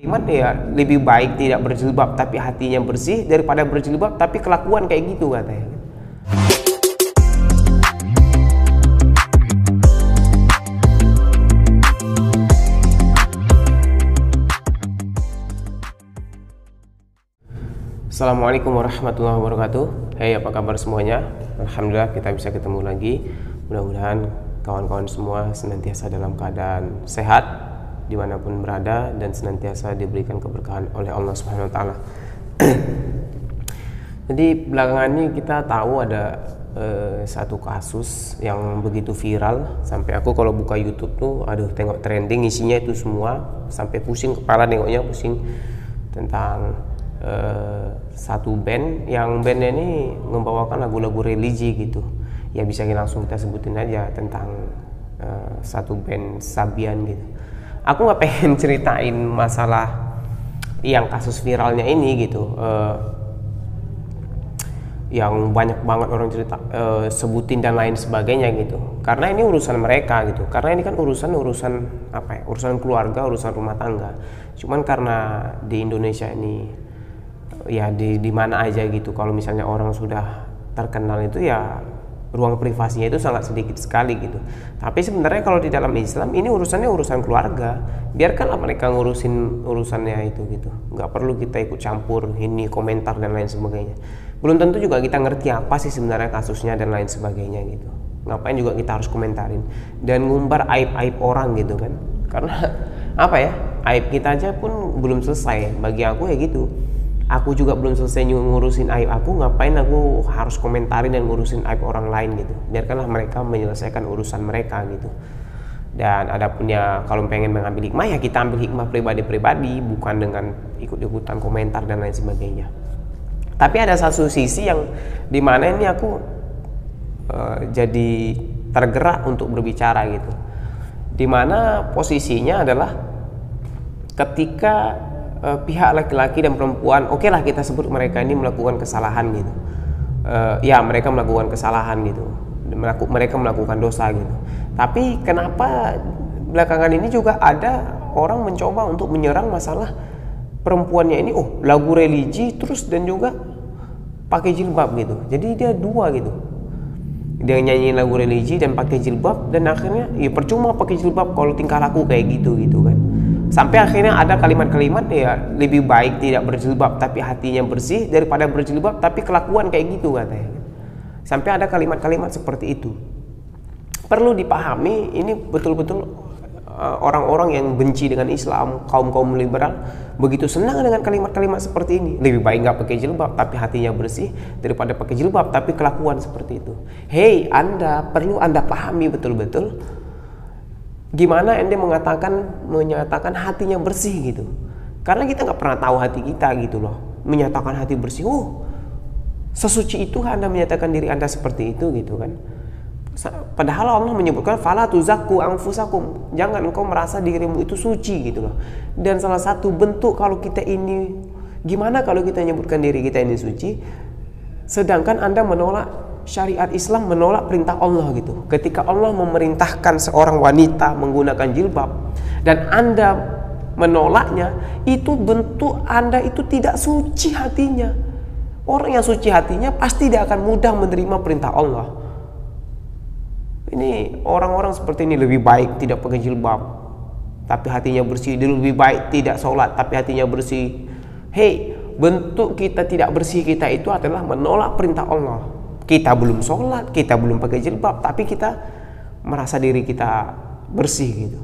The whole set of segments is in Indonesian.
hikmat ya lebih baik tidak berjilbab tapi hatinya bersih daripada berjilbab tapi kelakuan kayak gitu katanya. Assalamualaikum warahmatullahi wabarakatuh. Hey, apa kabar semuanya? Alhamdulillah kita bisa ketemu lagi. Mudah-mudahan kawan-kawan semua senantiasa dalam keadaan sehat dimanapun berada dan senantiasa diberikan keberkahan oleh Allah Subhanahu Wa Taala. Jadi belakangan ini kita tahu ada satu kasus yang begitu viral sampai aku kalau buka YouTube tuh, aduh, tengok trending isinya itu semua sampai pusing kepala nengoknya, pusing tentang satu band yang bandnya ini membawakan lagu-lagu religi gitu. Ya bisa langsung kita sebutin aja tentang satu band Sabian gitu. Aku nggak pengen ceritain masalah yang kasus viralnya ini gitu, yang banyak banget orang cerita sebutin dan lain sebagainya gitu. Karena ini urusan mereka gitu. Karena ini kan urusan apa ya? Urusan keluarga, urusan rumah tangga. Cuman karena di Indonesia ini ya di mana aja gitu, kalau misalnya orang sudah terkenal itu ya ruang privasinya itu sangat sedikit sekali gitu. Tapi sebenarnya kalau di dalam Islam ini urusannya urusan keluarga, biarkanlah mereka ngurusin urusannya itu gitu. Nggak perlu kita ikut campur ini komentar dan lain sebagainya. Belum tentu juga kita ngerti apa sih sebenarnya kasusnya dan lain sebagainya gitu. Ngapain juga kita harus komentarin dan ngumbar aib-aib orang gitu kan. Karena apa ya, aib kita aja pun belum selesai. Bagi aku ya gitu, aku juga belum selesai ngurusin aib aku, ngapain aku harus komentarin dan ngurusin aib orang lain gitu. Biarkanlah mereka menyelesaikan urusan mereka gitu. Dan adapun ya kalau pengen mengambil hikmah ya kita ambil hikmah pribadi-pribadi, bukan dengan ikut-ikutan komentar dan lain sebagainya. Tapi ada satu sisi yang dimana ini aku jadi tergerak untuk berbicara gitu. Dimana posisinya adalah ketika pihak laki-laki dan perempuan, oke lah kita sebut mereka ini melakukan kesalahan gitu. Ya mereka melakukan kesalahan gitu, mereka melakukan dosa gitu. Tapi kenapa belakangan ini juga ada orang mencoba untuk menyerang masalah perempuannya ini, lagu religi terus dan juga pakai jilbab gitu. Jadi dia dua gitu, dia nyanyiin lagu religi dan pakai jilbab, dan akhirnya ya percuma pakai jilbab kalau tingkah laku kayak gitu kan. Sampai akhirnya ada kalimat-kalimat ya lebih baik tidak berjilbab tapi hatinya bersih daripada berjilbab tapi kelakuan kayak gitu katanya. Sampai ada kalimat-kalimat seperti itu. Perlu dipahami, ini betul-betul orang-orang yang benci dengan Islam, kaum-kaum liberal begitu senang dengan kalimat-kalimat seperti ini. Lebih baik nggak pakai jilbab tapi hatinya bersih daripada pakai jilbab tapi kelakuan seperti itu. Hey, perlu Anda pahami betul-betul gimana Anda menyatakan hatinya bersih gitu. Karena kita nggak pernah tahu hati kita gitu loh. Menyatakan hati bersih, sesuci itu Anda menyatakan diri Anda seperti itu gitu kan. Padahal Allah menyebutkan fala tuzakku anfusakum, jangan engkau merasa dirimu itu suci gitu loh. Dan salah satu bentuk kalau kita ini, gimana kalau kita menyebutkan diri kita ini suci sedangkan Anda menolak syariat Islam, menolak perintah Allah gitu. Ketika Allah memerintahkan seorang wanita menggunakan jilbab dan Anda menolaknya, itu bentuk Anda itu tidak suci hatinya. Orang yang suci hatinya pasti tidak akan mudah menerima perintah Allah. Ini orang-orang seperti ini, lebih baik tidak pakai jilbab tapi hatinya bersih, lebih baik tidak sholat tapi hatinya bersih. Hey, bentuk kita tidak bersih kita itu adalah menolak perintah Allah. Kita belum sholat, kita belum pakai jilbab, tapi kita merasa diri kita bersih gitu.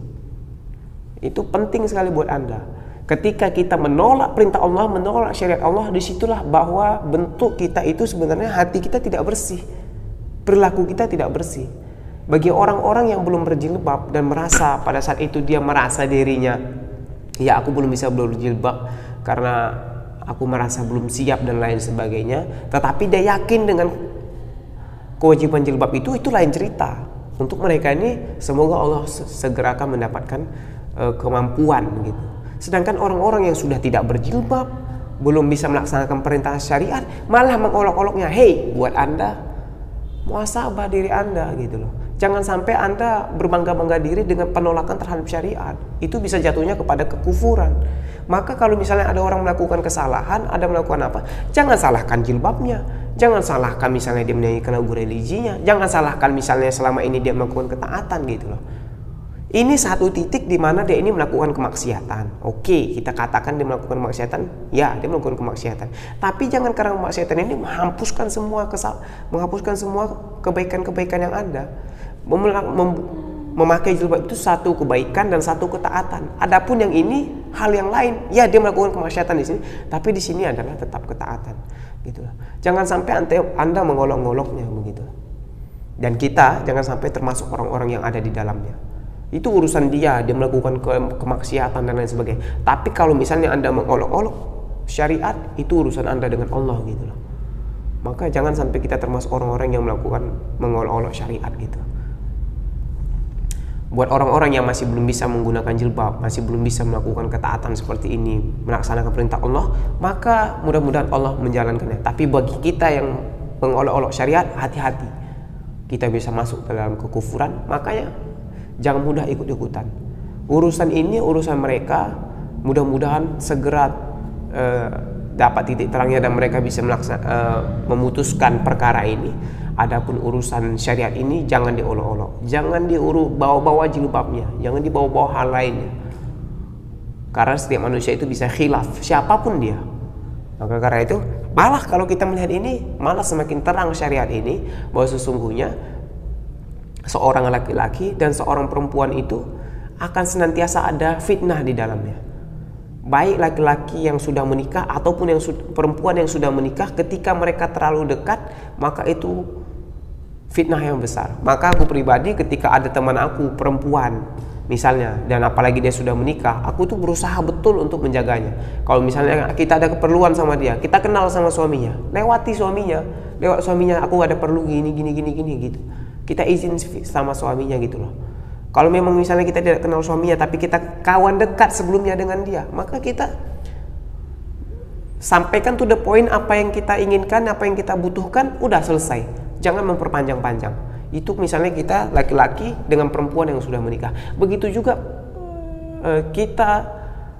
Itu penting sekali buat Anda. Ketika kita menolak perintah Allah, menolak syariat Allah, disitulah bahwa bentuk kita itu sebenarnya hati kita tidak bersih, perilaku kita tidak bersih. Bagi orang-orang yang belum berjilbab dan merasa pada saat itu dia merasa dirinya, ya aku belum bisa berjilbab karena aku merasa belum siap dan lain sebagainya, tetapi dia yakin dengan kewajiban jilbab itu lain cerita. Untuk mereka ini semoga Allah segera akan mendapatkan kemampuan gitu. Sedangkan orang-orang yang sudah tidak berjilbab, belum bisa melaksanakan perintah syariat, malah mengolok-oloknya. Hey, buat Anda muhasabah diri Anda gitu loh. Jangan sampai Anda berbangga-bangga diri dengan penolakan terhadap syariat. Itu bisa jatuhnya kepada kekufuran. Maka kalau misalnya ada orang melakukan kesalahan, ada melakukan apa, jangan salahkan jilbabnya, jangan salahkan misalnya dia menyanyikan lagu religinya, jangan salahkan misalnya selama ini dia melakukan ketaatan gitu loh. Ini satu titik di mana dia ini melakukan kemaksiatan. Oke, kita katakan dia melakukan kemaksiatan, ya dia melakukan kemaksiatan. Tapi jangan karena kemaksiatan ini menghapuskan semua kebaikan-kebaikan yang ada. Memakai jilbab itu satu kebaikan dan satu ketaatan. Adapun yang ini hal yang lain. Ya dia melakukan kemaksiatan di sini, tapi di sini adalah tetap ketaatan. Gitu. Jangan sampai Anda mengolok-ngoloknya begitu. Dan kita jangan sampai termasuk orang-orang yang ada di dalamnya. Itu urusan dia melakukan kemaksiatan dan lain sebagainya. Tapi kalau misalnya Anda mengolok-olok syariat, itu urusan Anda dengan Allah gitu loh. Maka jangan sampai kita termasuk orang-orang yang melakukan mengolok-olok syariat gitu. Buat orang-orang yang masih belum bisa menggunakan jilbab, masih belum bisa melakukan ketaatan seperti ini, melaksanakan perintah Allah, maka mudah-mudahan Allah menjalankannya. Tapi bagi kita yang mengolok-olok syariat, hati-hati. Kita bisa masuk dalam kekufuran, makanya jangan mudah ikut-ikutan. Urusan ini urusan mereka, mudah-mudahan segera dapat titik terangnya dan mereka bisa memutuskan perkara ini. Adapun urusan syariat ini jangan diolok-olok, jangan bawa-bawa jilbabnya, jangan dibawa-bawa hal lainnya. Karena setiap manusia itu bisa khilaf, siapapun dia. Maka karena itu, malah kalau kita melihat ini, malah semakin terang syariat ini bahwa sesungguhnya seorang laki-laki dan seorang perempuan itu akan senantiasa ada fitnah di dalamnya. Baik laki-laki yang sudah menikah ataupun perempuan yang sudah menikah, ketika mereka terlalu dekat, maka itu fitnah yang besar. Maka aku pribadi ketika ada teman aku perempuan misalnya, dan apalagi dia sudah menikah, aku tuh berusaha betul untuk menjaganya. Kalau misalnya kita ada keperluan sama dia, kita kenal sama suaminya, lewat suaminya aku ada perlu gini gitu. Kita izin sama suaminya gitu loh. Kalau memang misalnya kita tidak kenal suaminya, tapi kita kawan dekat sebelumnya dengan dia, maka kita sampaikan to the point apa yang kita inginkan, apa yang kita butuhkan, udah selesai. Jangan memperpanjang-panjang. Itu misalnya kita laki-laki dengan perempuan yang sudah menikah. Begitu juga kita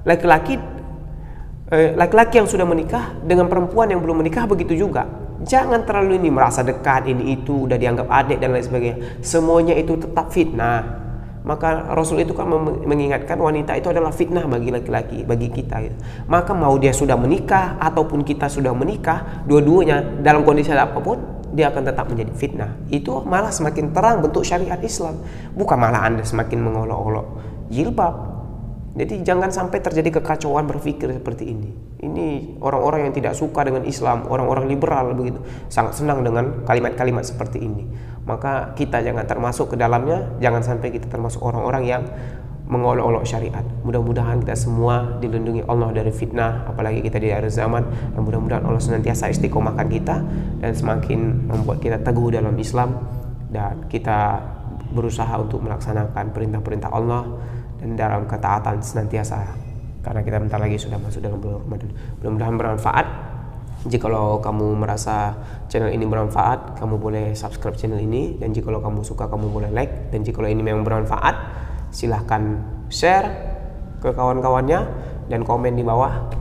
laki-laki yang sudah menikah dengan perempuan yang belum menikah, begitu juga. Jangan terlalu ini merasa dekat, ini itu udah dianggap adik dan lain sebagainya. Semuanya itu tetap fitnah. Maka Rasul itu kan mengingatkan wanita itu adalah fitnah bagi laki-laki, bagi kita gitu. Maka mau dia sudah menikah ataupun kita sudah menikah, dua-duanya dalam kondisi apapun dia akan tetap menjadi fitnah. Itu malah semakin terang bentuk syariat Islam, bukan malah Anda semakin mengolok-olok jilbab. Jadi jangan sampai terjadi kekacauan berpikir seperti ini. Ini orang-orang yang tidak suka dengan Islam, orang-orang liberal begitu, sangat senang dengan kalimat-kalimat seperti ini. Maka kita jangan termasuk ke dalamnya, jangan sampai kita termasuk orang-orang yang mengolok-olok syariat. Mudah-mudahan kita semua dilindungi Allah dari fitnah, apalagi kita di akhir zaman, dan mudah-mudahan Allah senantiasa istiqomahkan kita dan semakin membuat kita teguh dalam Islam, dan kita berusaha untuk melaksanakan perintah-perintah Allah dan dalam ketaatan senantiasa, karena kita bentar lagi sudah masuk dalam bulan Ramadan. Mudah-mudahan bermanfaat. Jikalau kamu merasa channel ini bermanfaat, kamu boleh subscribe channel ini, dan jikalau kamu suka kamu boleh like, dan jikalau ini memang bermanfaat, silahkan share ke kawan-kawannya dan komen di bawah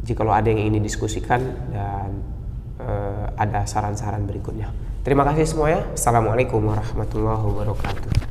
jikalau ada yang ingin didiskusikan dan ada saran-saran berikutnya. Terima kasih semuanya. Assalamualaikum warahmatullahi wabarakatuh.